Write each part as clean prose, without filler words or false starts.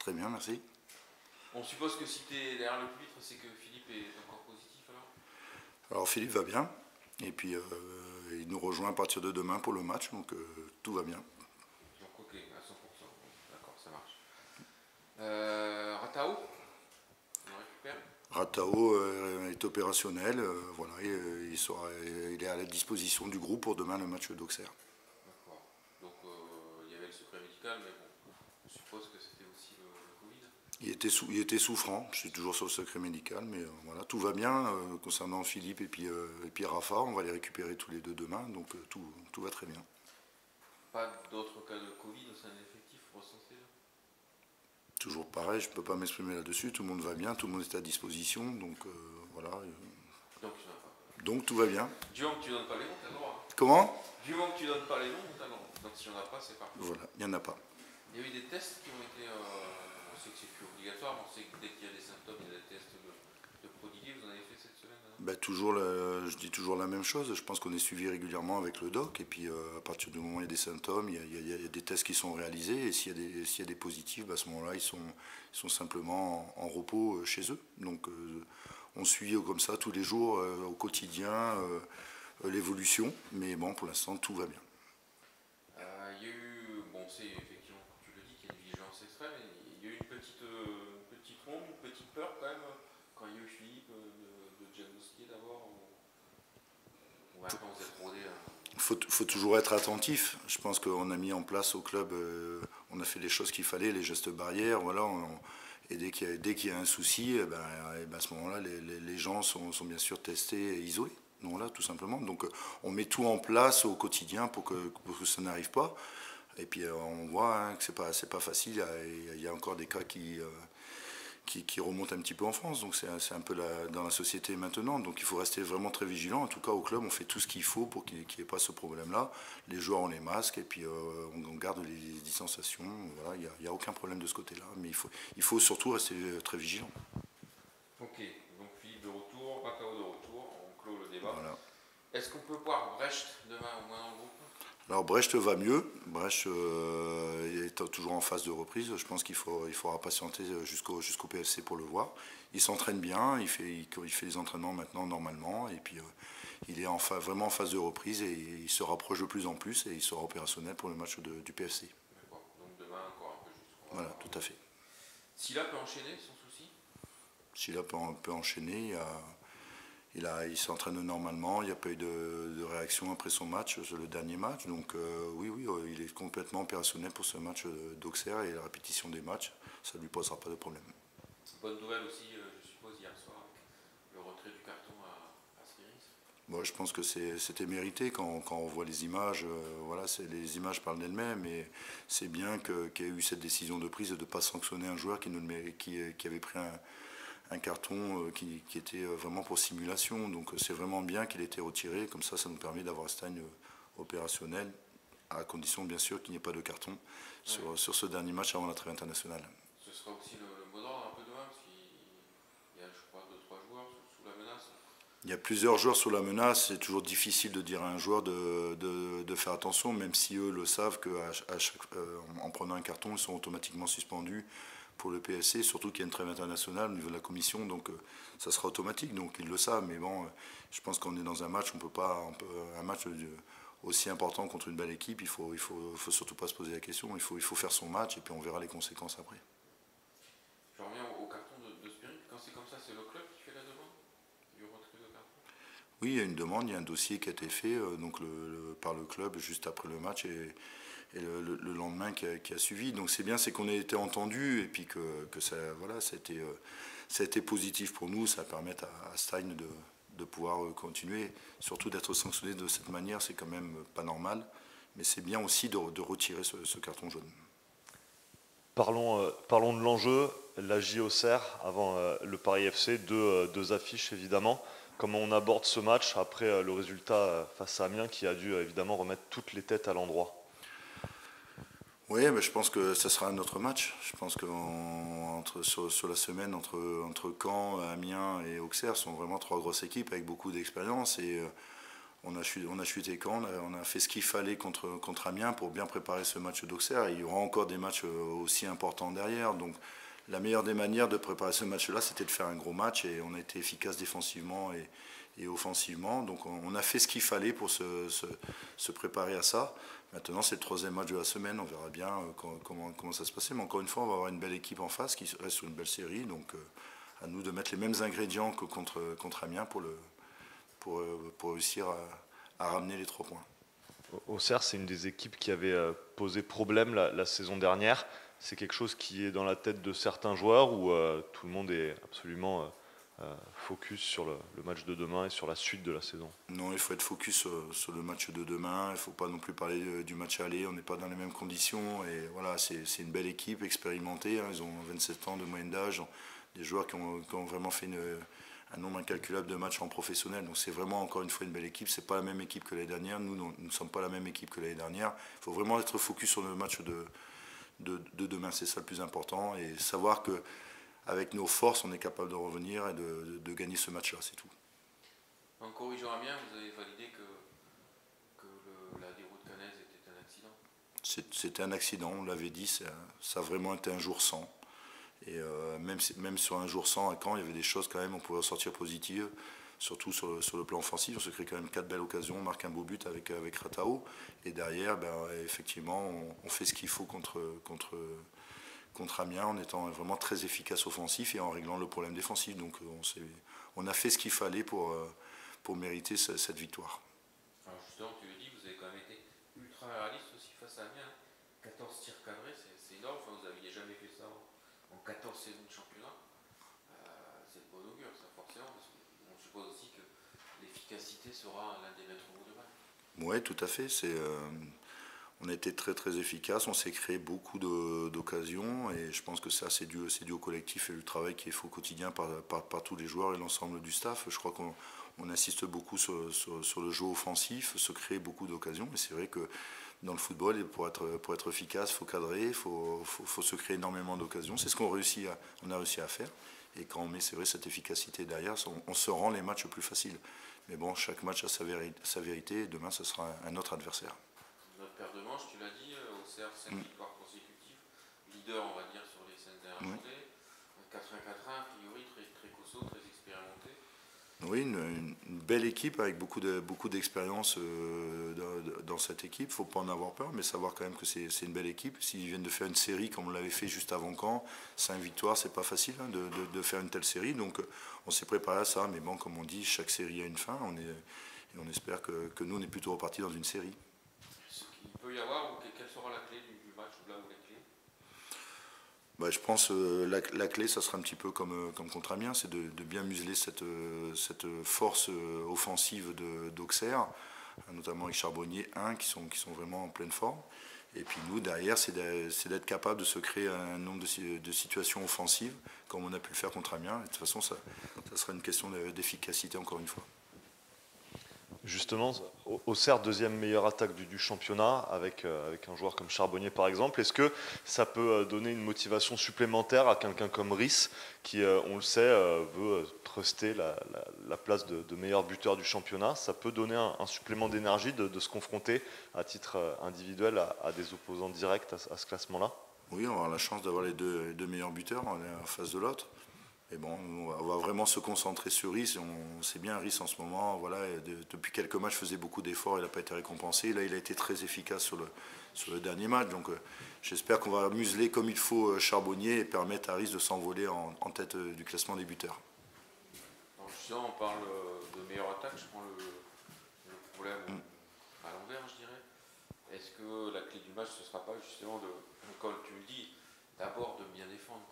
Très bien, merci. On suppose que si tu es derrière le pupitre, c'est que Philippe est encore positif alors? Alors Philippe va bien, et puis il nous rejoint à partir de demain pour le match, donc tout va bien. Donc ok, à 100%. D'accord, ça marche. Ratao, on le récupère? Ratao est opérationnel, voilà, il est à la disposition du groupe pour demain le match d'Auxerre. D'accord. Donc il y avait le secret médical, mais bon, on suppose que c'était aussi le Covid. Il était souffrant, je suis toujours sur le secret médical, mais voilà, tout va bien concernant Philippe et puis Rafa, on va les récupérer tous les deux demain, donc tout va très bien. Pas d'autres cas de Covid au sein de l'effectif recensés là? Toujours pareil, je ne peux pas m'exprimer là-dessus, tout le monde va bien, tout le monde est à disposition, donc voilà. Donc tu n'en as pas. Donc tout va bien. Du moment que tu donnes pas les noms, t'as le droit. Comment? Du moment que tu donnes pas les noms, t'as le droit. Donc si on n'a pas, c'est parfait. Voilà, il n'y en a pas. Il y a eu des tests qui ont été. On sait que c'est plus obligatoire, on sait que dès qu'il y a des symptômes, il y a des tests de prodiguer. Vous en avez fait cette semaine hein? Ben, je dis toujours la même chose, je pense qu'on est suivi régulièrement avec le doc, et puis à partir du moment où il y a des symptômes, il y a des tests qui sont réalisés, et s'il y a des positifs, ben, à ce moment-là, ils sont simplement en repos chez eux. Donc on suit comme ça tous les jours, au quotidien, l'évolution, mais bon, pour l'instant, tout va bien. Il y a eu, bon c'est effectivement, tu le dis, qu'il y a une vigilance extrême, il y a eu une petite honte, une petite peur quand même, quand il y a eu Philippe, de diagnostiquer d'abord, ou maintenant vous êtes rodé. Il faut toujours être attentif. Je pense qu'on a mis en place au club, on a fait les choses qu'il fallait, les gestes barrières, voilà. Et dès qu'il y a un souci, à ce moment-là, les gens sont bien sûr testés et isolés. Donc voilà, tout simplement. Donc on met tout en place au quotidien pour que ça n'arrive pas. Et puis on voit hein, que c'est pas facile. Il y a encore des cas qui remonte un petit peu en France. Donc c'est un peu dans la société maintenant. Donc il faut rester vraiment très vigilant. En tout cas, au club, on fait tout ce qu'il faut pour qu'il n'y ait pas ce problème-là. Les joueurs ont les masques et puis on garde les distanciations. Voilà, il n'y a aucun problème de ce côté-là. Mais il faut surtout rester très vigilant. Ok, donc Philippe de retour, Macao de retour, on clôt le débat. Voilà. Est-ce qu'on peut voir Brecht demain au moins dans le groupe? Alors Brecht va mieux. Brecht est toujours en phase de reprise. Je pense qu'il faudra patienter jusqu'au PFC pour le voir. Il s'entraîne bien, il fait les entraînements maintenant normalement. Et puis il est vraiment en phase de reprise et il se rapproche de plus en plus et il sera opérationnel pour le match du PFC. D'accord, donc demain encore un peu juste. Voilà, tout à fait. Silla peut enchaîner sans souci? Silla peut enchaîner. Il s'entraîne normalement, il n'y a pas eu de réaction après son match, le dernier match. Donc oui, il est complètement opérationnel pour ce match d'Auxerre et la répétition des matchs, ça ne lui posera pas de problème. Bonne nouvelle aussi, je suppose, hier soir, le retrait du carton à Spiris. Bon, je pense que c'était mérité quand on voit les images. Voilà, les images parlent d'elles-mêmes et c'est bien qu'il y ait eu cette décision de prise de ne pas sanctionner un joueur qui avait pris un carton qui était vraiment pour simulation. Donc c'est vraiment bien qu'il ait été retiré. Comme ça nous permet d'avoir un Stein opérationnel, à condition bien sûr qu'il n'y ait pas de carton sur ce dernier match avant la trêve internationale. Ce sera aussi le mot d'ordre un peu demain, parce qu'il y a, je crois, 2-3 joueurs sous la menace. Il y a plusieurs joueurs sous la menace. C'est toujours difficile de dire à un joueur de faire attention, même si eux le savent qu'en prenant un carton, ils sont automatiquement suspendus pour le PSC, surtout qu'il y a une trêve internationale au niveau de la commission, donc ça sera automatique, donc ils le savent. Mais bon, je pense qu'on est dans un match, un match aussi important contre une belle équipe, il faut surtout pas se poser la question, il faut faire son match et puis on verra les conséquences après. Je reviens au carton de Spirit. Quand c'est comme ça, c'est le club qui fait la demande du retrait de carton? Oui, il y a une demande, il y a un dossier qui a été fait par le club juste après le match et le lendemain qui a suivi. Donc c'est bien, c'est qu'on a été entendu et puis que ça a été positif pour nous, ça permet à Stein de pouvoir continuer, surtout d'être sanctionné de cette manière, c'est quand même pas normal, mais c'est bien aussi de retirer ce carton jaune. Parlons de l'enjeu, la Auxerre avant le Paris FC, deux affiches évidemment. Comment on aborde ce match après le résultat face à Amiens qui a dû évidemment remettre toutes les têtes à l'endroit? Oui, mais je pense que ça sera un autre match. Je pense que sur la semaine, entre Caen, Amiens et Auxerre, sont vraiment trois grosses équipes avec beaucoup d'expérience. Et on a chuté quand on a fait ce qu'il fallait contre Amiens pour bien préparer ce match d'Auxerre. Il y aura encore des matchs aussi importants derrière. Donc la meilleure des manières de préparer ce match-là, c'était de faire un gros match et on a été efficace défensivement et offensivement. Donc on a fait ce qu'il fallait pour se préparer à ça. Maintenant, c'est le 3e match de la semaine. On verra bien comment ça se passe. Mais encore une fois, on va avoir une belle équipe en face qui reste sur une belle série. Donc à nous de mettre les mêmes ingrédients que contre Amiens pour réussir à ramener les 3 points. Auxerre, c'est une des équipes qui avait posé problème la saison dernière. C'est quelque chose qui est dans la tête de certains joueurs ou tout le monde est absolument focus sur le match de demain et sur la suite de la saison? Non, il faut être focus sur le match de demain. Il ne faut pas non plus parler du match aller. On n'est pas dans les mêmes conditions. Et voilà, c'est une belle équipe expérimentée. Ils ont 27 ans de moyenne d'âge. Des joueurs qui ont vraiment fait un nombre incalculable de matchs en professionnel. Donc c'est vraiment encore une fois une belle équipe. C'est pas la même équipe que l'année dernière. Nous ne sommes pas la même équipe que l'année dernière. Il faut vraiment être focus sur le match de demain. C'est ça le plus important. Et savoir qu'avec nos forces, on est capable de revenir et de gagner ce match-là. C'est tout. En corrigeant Amiens, vous avez validé que la déroute caennaise était un accident? C'était un accident, on l'avait dit. Ça a vraiment été un jour sans. Et même sur un jour sans à Caen, il y avait des choses quand même, on pouvait ressortir positives, surtout sur le plan offensif. On se crée quand même 4 belles occasions, on marque un beau but avec Ratao. Et derrière, effectivement, on fait ce qu'il faut contre Amiens en étant vraiment très efficace offensif et en réglant le problème défensif. Donc on a fait ce qu'il fallait pour mériter cette victoire. Alors justement, tu le dis, vous avez quand même été ultra réaliste aussi face à Amiens. 14 tirs cadrés, c'est énorme. Enfin, vous n'aviez jamais fait ça en 14 saisons de championnat. C'est de bon augure, ça, forcément, parce qu'on suppose aussi que l'efficacité sera l'un des maîtres mots de balle. Oui, tout à fait. On a été très très efficace, on s'est créé beaucoup d'occasions et je pense que ça c'est dû au collectif et le travail qui est fait au quotidien par tous les joueurs et l'ensemble du staff. Je crois qu'on insiste beaucoup sur le jeu offensif, se créer beaucoup d'occasions et c'est vrai que dans le football, pour être efficace, il faut cadrer, il faut se créer énormément d'occasions. C'est ce qu'on a réussi à faire. Et quand on met, c'est vrai, cette efficacité derrière, on se rend les matchs plus faciles. Mais bon, chaque match a sa vérité et demain, ce sera un autre adversaire. Notre paire de manches, tu l'as dit, Auxerre, 5 victoires consécutives. Leader, on va dire, sur les 5 dernières journées. 4-1-4-1, a priori, très costaud, très expérimenté. Oui, une belle équipe avec beaucoup d'expérience dans cette équipe. Il ne faut pas en avoir peur, mais savoir quand même que c'est une belle équipe. S'ils viennent de faire une série comme on l'avait fait juste avant Caen, 5 victoires, c'est pas facile de faire une telle série. Donc on s'est préparé à ça. Mais bon, comme on dit, chaque série a une fin. Et on espère que nous, on est plutôt repartis dans une série. Ce qu'il peut y avoir, ou quelle sera la clé du match, ou là où les clés? Je pense la clé, ça sera un petit peu comme contre Amiens, c'est de bien museler cette force offensive d'Auxerre, notamment avec Charbonnier, qui sont vraiment en pleine forme. Et puis nous, derrière, c'est d'être capable de se créer un nombre de situations offensives, comme on a pu le faire contre Amiens. Et de toute façon, ça sera une question d'efficacité, encore une fois. Justement, Auxerre, 2e meilleure attaque du championnat, avec un joueur comme Charbonnier par exemple. Est-ce que ça peut donner une motivation supplémentaire à quelqu'un comme Riss, qui, on le sait, veut truster la place de meilleur buteur du championnat? Ça peut donner un supplément d'énergie de se confronter à titre individuel à des opposants directs à ce classement-là? Oui, on aura la chance d'avoir les deux meilleurs buteurs en face de l'autre. Et bon, on va vraiment se concentrer sur Riss. On sait bien, Riss en ce moment, voilà, depuis quelques matchs, faisait beaucoup d'efforts, il n'a pas été récompensé. Là, il a été très efficace sur le dernier match. Donc j'espère qu'on va museler comme il faut Charbonnier et permettre à Riss de s'envoler en tête du classement des buteurs. Alors justement, on parle de meilleure attaque, je prends le problème à l'envers, je dirais. Est-ce que la clé du match, ce ne sera pas justement, comme tu le dis, d'abord de bien défendre, quoi?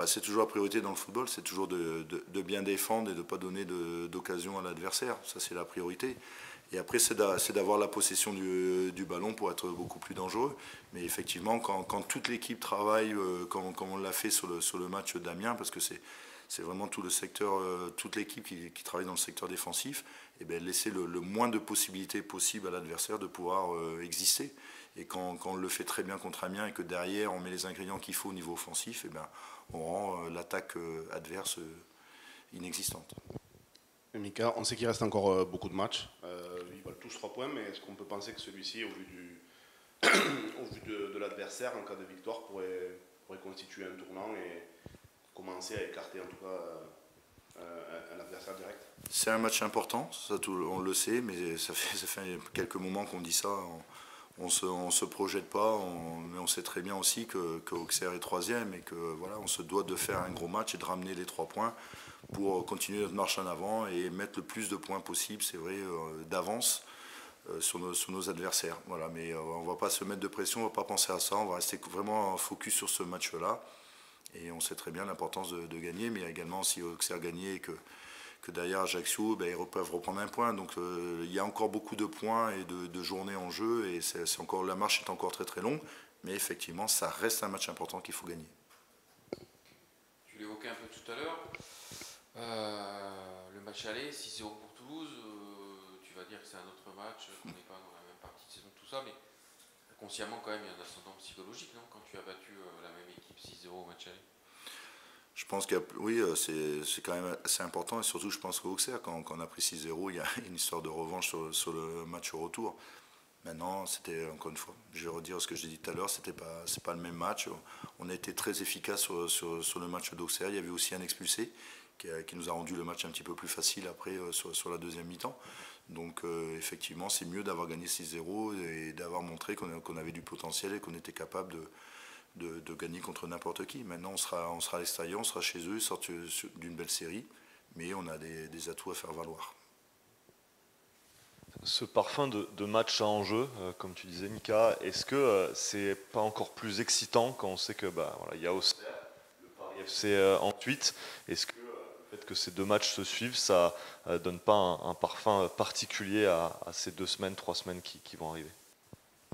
C'est toujours la priorité dans le football, c'est toujours de bien défendre et de ne pas donner d'occasion à l'adversaire. Ça, c'est la priorité. Et après, c'est d'avoir la possession du ballon pour être beaucoup plus dangereux. Mais effectivement, quand toute l'équipe travaille, comme on l'a fait sur le match d'Amiens, parce que c'est vraiment tout le secteur, toute l'équipe qui travaille dans le secteur défensif, et bien laisser le moins de possibilités possibles à l'adversaire de pouvoir exister. Et quand on le fait très bien contre Amiens et que derrière on met les ingrédients qu'il faut au niveau offensif, et bien on rend l'attaque adverse inexistante. Mika, on sait qu'il reste encore beaucoup de matchs. Ils valent tous 3 points, mais est-ce qu'on peut penser que celui-ci, au vu, au vu de l'adversaire, en cas de victoire, pourrait constituer un tournant et commencer à écarter en tout cas un adversaire direct? C'est un match important, ça, on le sait, mais ça fait quelques moments qu'on dit ça. On se projette pas, mais on sait très bien aussi que Auxerre est troisième et que voilà, on se doit de faire un gros match et de ramener les 3 points pour continuer notre marche en avant et mettre le plus de points possible, c'est vrai, d'avance sur nos adversaires. Voilà, mais on ne va pas se mettre de pression, on ne va pas penser à ça, on va rester vraiment focus sur ce match-là. Et on sait très bien l'importance de gagner, mais également si Auxerre gagnait et que derrière Ajaccio, ben, ils peuvent reprendre un point. Donc il y a encore beaucoup de points et de journées en jeu et la marche est encore très très longue. Mais effectivement, ça reste un match important qu'il faut gagner. Tu l'évoquais un peu tout à l'heure. Le match aller, 6-0 pour Toulouse, tu vas dire que c'est un autre match, qu'on n'est pas dans la même partie de saison, tout ça, mais consciemment quand même, il y a un ascendant psychologique, non, quand tu as battu la même équipe 6-0 au match aller? Je pense que oui, c'est quand même assez important et surtout je pense qu'Auxerre, quand on a pris 6-0, il y a une histoire de revanche sur le match au retour. Maintenant, c'était encore une fois, je vais redire ce que j'ai dit tout à l'heure, c'est pas le même match. On a été très efficace sur le match d'Auxerre. Il y avait aussi un expulsé qui nous a rendu le match un petit peu plus facile après sur la deuxième mi-temps. Donc effectivement, c'est mieux d'avoir gagné 6-0 et d'avoir montré qu'on avait du potentiel et qu'on était capable de gagner contre n'importe qui. Maintenant, on sera à l'extérieur, on sera chez eux, sorti d'une belle série, mais on a des atouts à faire valoir. Ce parfum de match à enjeu, comme tu disais Mika, est-ce que c'est pas encore plus excitant quand on sait que voilà, il y a Auxerre, le Paris FC ensuite? Est-ce que le fait que ces 2 matchs se suivent, ça donne pas un parfum particulier à ces 2 semaines, 3 semaines qui vont arriver?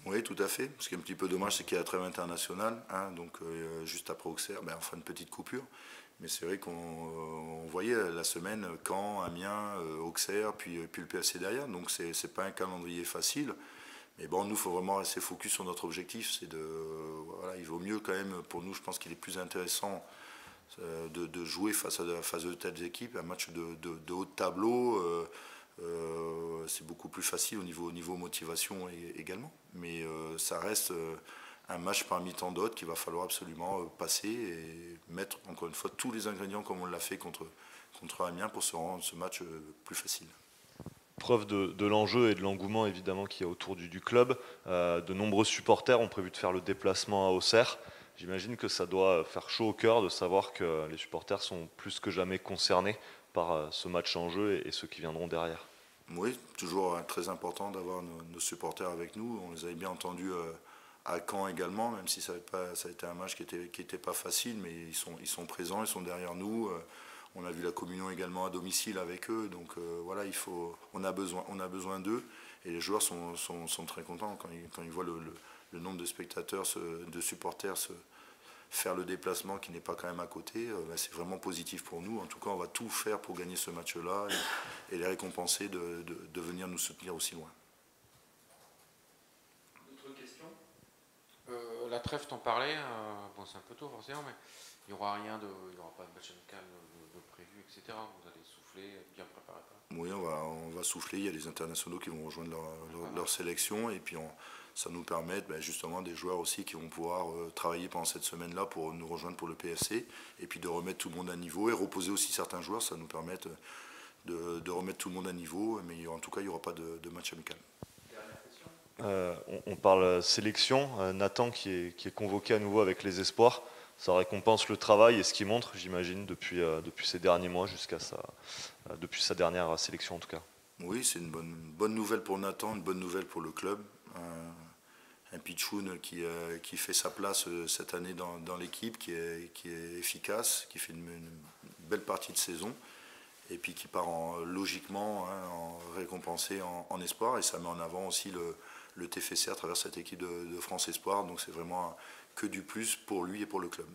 Oui, tout à fait. Ce qui est un petit peu dommage, c'est qu'il y a la trêve internationale, hein, donc juste après Auxerre, ben, on fera une petite coupure. Mais c'est vrai qu'on voyait la semaine Caen, Amiens, Auxerre, puis le PFC derrière. Donc c'est pas un calendrier facile. Mais bon, nous, il faut vraiment rester focus sur notre objectif. Voilà, il vaut mieux quand même, pour nous, je pense qu'il est plus intéressant de jouer face à de telles équipes, un match de haut de tableau. C'est beaucoup plus facile au niveau motivation également. Mais ça reste un match parmi tant d'autres qu'il va falloir absolument passer et mettre encore une fois tous les ingrédients comme on l'a fait contre Amiens pour se rendre ce match plus facile. Preuve de l'enjeu et de l'engouement évidemment qu'il y a autour du club. De nombreux supporters ont prévu de faire le déplacement à Auxerre. J'imagine que ça doit faire chaud au cœur de savoir que les supporters sont plus que jamais concernés par ce match en jeu et ceux qui viendront derrière. Oui, toujours très important d'avoir nos supporters avec nous. On les avait bien entendus à Caen également, même si ça a été un match qui était pas facile, mais ils sont présents, ils sont derrière nous. On a vu la communion également à domicile avec eux, donc voilà, on a besoin d'eux. Et les joueurs sont très contents quand ils voient le nombre de spectateurs, de supporters faire le déplacement qui n'est pas quand même à côté. C'est vraiment positif pour nous. En tout cas, on va tout faire pour gagner ce match-là et les récompenser de venir nous soutenir aussi loin. D'autres questions? La trêve, t'en parlais, bon, c'est un peu tôt forcément, mais il n'y aura pas de match amical de prévu, etc. Vous allez souffler, bien préparer. Oui, on va souffler. Il y a les internationaux qui vont rejoindre leur sélection et puis ça nous permet justement des joueurs aussi qui vont pouvoir travailler pendant cette semaine-là pour nous rejoindre pour le PFC et puis de remettre tout le monde à niveau et reposer aussi certains joueurs. Ça nous permet de remettre tout le monde à niveau, mais en tout cas, il n'y aura pas de match amical. On parle sélection. Nathan qui est convoqué à nouveau avec les espoirs. Ça récompense le travail et ce qu'il montre, j'imagine, depuis ces derniers mois depuis sa dernière sélection en tout cas. Oui, c'est une bonne nouvelle pour Nathan, une bonne nouvelle pour le club. Un pitchoun qui fait sa place cette année dans l'équipe, qui est efficace, qui fait une belle partie de saison et puis qui part logiquement en récompensé en espoir et ça met en avant aussi le TFC à travers cette équipe de France Espoir. Donc c'est vraiment que du plus pour lui et pour le club.